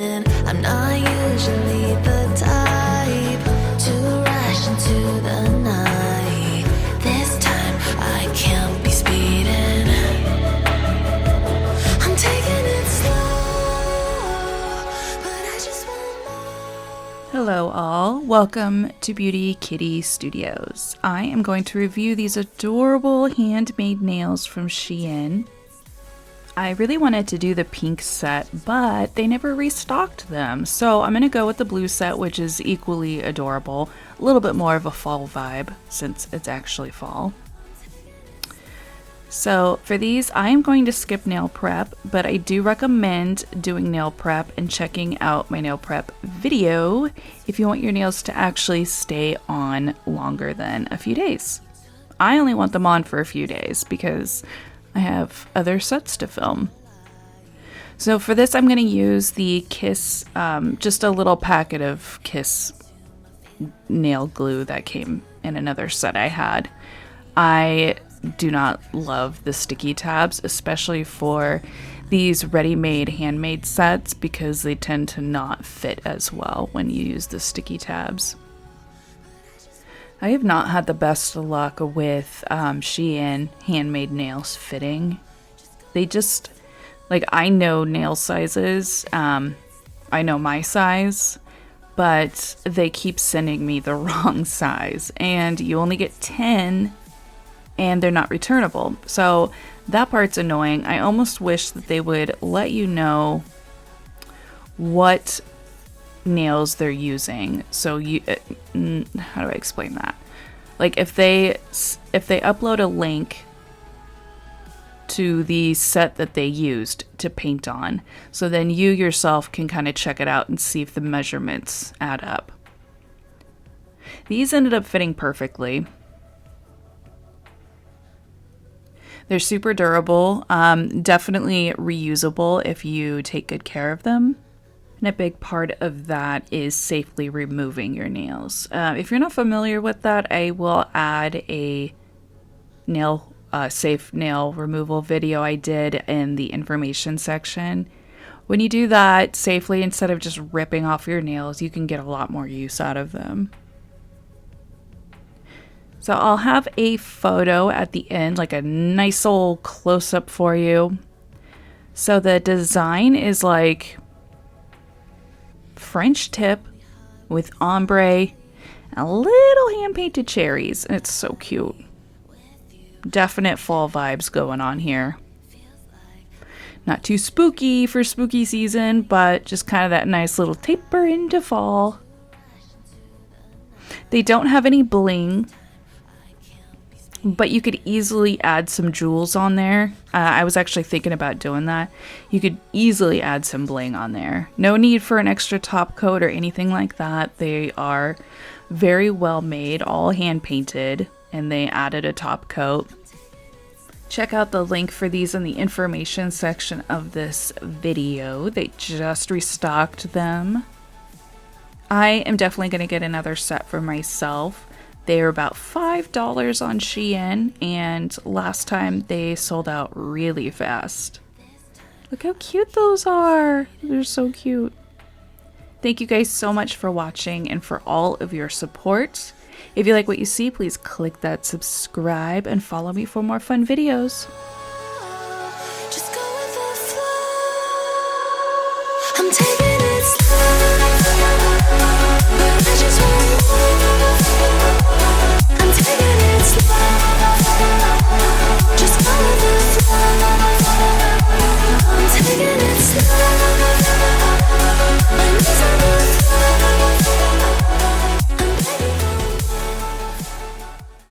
I'm not usually the type to rush into the night. This time I can't be speeding. I'm taking it slow, but I just want more. Hello all, welcome to Beauty Kitty Studios. I am going to review these adorable handmade nails from SHEIN. I really wanted to do the pink set, but they never restocked them. So I'm going to go with the blue set, which is equally adorable. A little bit more of a fall vibe since it's actually fall. So for these, I am going to skip nail prep, but I do recommend doing nail prep and checking out my nail prep video if you want your nails to actually stay on longer than a few days. I only want them on for a few days because I have other sets to film. So for this, I'm going to use the Kiss, just a little packet of Kiss nail glue that came in another set I had. I do not love the sticky tabs, especially for these ready-made handmade sets, because they tend to not fit as well when you use the sticky tabs. I have not had the best luck with SHEIN handmade nails fitting. They just, like, I know nail sizes, I know my size, but they keep sending me the wrong size, and you only get 10 and they're not returnable. So that part's annoying. I almost wish that they would let you know what nails they're using. So you, how do I explain that? Like if they upload a link to the set that they used to paint on, so then you yourself can kind of check it out and see if the measurements add up. These ended up fitting perfectly. They're super durable, definitely reusable if you take good care of them. And a big part of that is safely removing your nails. If you're not familiar with that, I will add a safe nail removal video I did in the information section. When you do that safely, instead of just ripping off your nails, you can get a lot more use out of them. So I'll have a photo at the end, like a nice old close-up for you. So the design is like French tip with ombre and a little hand-painted cherries. It's so cute. Definite fall vibes going on here. Not too spooky for spooky season, but just kind of that nice little taper into fall. They don't have any bling, but you could easily add some jewels on there. I was actually thinking about doing that. You could easily add some bling on there. No need for an extra top coat or anything like that. They are very well made, all hand painted, and they added a top coat. Check out the link for these in the information section of this video. They just restocked them. I am definitely going to get another set for myself. They are about $5 on SHEIN, and last time they sold out really fast. Look how cute those are. They're so cute. Thank you guys so much for watching and for all of your support. If you like what you see, please click that subscribe and follow me for more fun videos.